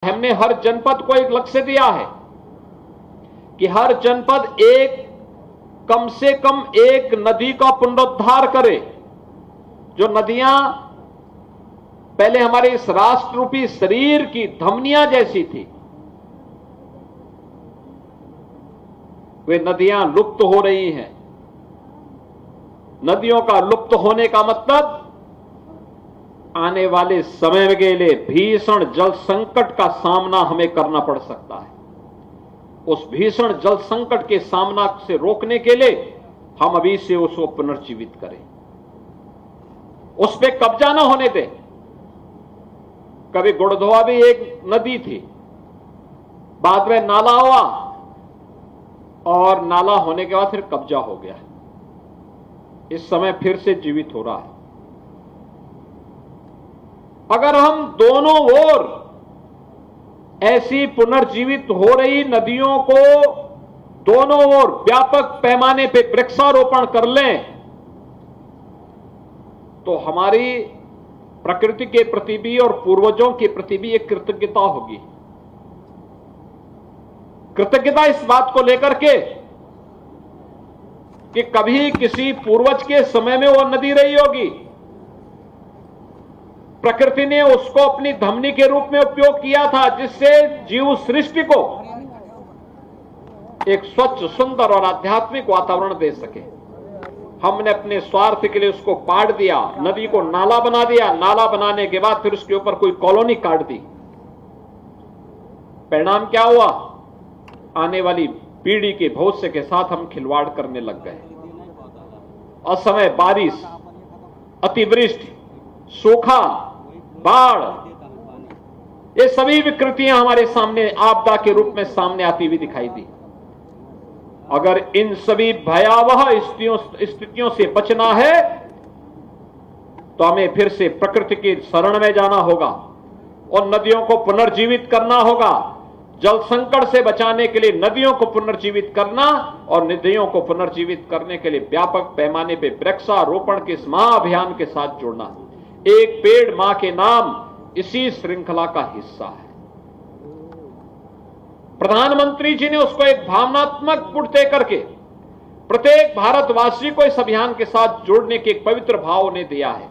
हमने हर जनपद को एक लक्ष्य दिया है कि हर जनपद एक कम से कम एक नदी का पुनरुद्धार करे। जो नदियां पहले हमारे इस राष्ट्र रूपी शरीर की धमनियां जैसी थी, वे नदियां लुप्त हो रही हैं। नदियों का लुप्त होने का मतलब आने वाले समय के लिए भीषण जल संकट का सामना हमें करना पड़ सकता है। उस भीषण जल संकट के सामना से रोकने के लिए हम अभी से उसको पुनर्जीवित करें, उस पर कब्जा न होने दें। कभी गुड़धोआ भी एक नदी थी, बाद में नाला हुआ और नाला होने के बाद फिर कब्जा हो गया। इस समय फिर से जीवित हो रहा है। अगर हम दोनों ओर ऐसी पुनर्जीवित हो रही नदियों को दोनों ओर व्यापक पैमाने पे वृक्षारोपण कर लें तो हमारी प्रकृति के प्रति भी और पूर्वजों के प्रति भी एक कृतज्ञता होगी। कृतज्ञता इस बात को लेकर के कि कभी किसी पूर्वज के समय में वो नदी रही होगी, प्रकृति ने उसको अपनी धमनी के रूप में उपयोग किया था, जिससे जीव सृष्टि को एक स्वच्छ, सुंदर और आध्यात्मिक वातावरण दे सके। हमने अपने स्वार्थ के लिए उसको पाड़ दिया, नदी को नाला बना दिया। नाला बनाने के बाद फिर उसके ऊपर कोई कॉलोनी काट दी। परिणाम क्या हुआ? आने वाली पीढ़ी के भविष्य के साथ हम खिलवाड़ करने लग गए। असमय बारिश, अतिवृष्टि, सूखा, बाढ़, ये सभी विकृतियां हमारे सामने आपदा के रूप में सामने आती हुई दिखाई दी। अगर इन सभी भयावह स्थितियों से बचना है तो हमें फिर से प्रकृति की शरण में जाना होगा और नदियों को पुनर्जीवित करना होगा। जल संकट से बचाने के लिए नदियों को पुनर्जीवित करना और नदियों को पुनर्जीवित करने के लिए व्यापक पैमाने पर वृक्षारोपण के इस महाअभियान के साथ जुड़ना। एक पेड़ मां के नाम इसी श्रृंखला का हिस्सा है। प्रधानमंत्री जी ने उसको एक भावनात्मक पुट दे करके प्रत्येक भारतवासी को इस अभियान के साथ जोड़ने के एक पवित्र भाव उन्हें दिया है।